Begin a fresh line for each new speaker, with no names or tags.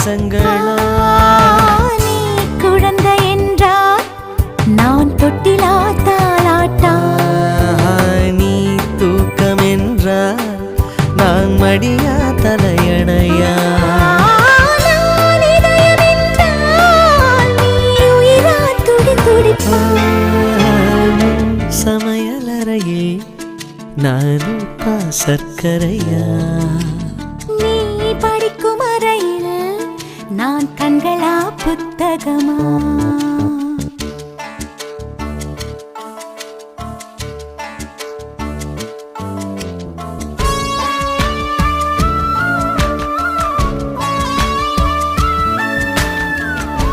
நேசங்களா
நீ குழந்தை என்றால் நான் தொட்டிலா தாலாட்டா
நீ தூக்கம் என்றால் நான் மடியா தலையணையா சமையலறையே நானும் சர்க்கரையா
நீ படிக்கும் அறையில் நான் கண்களா புத்தகமா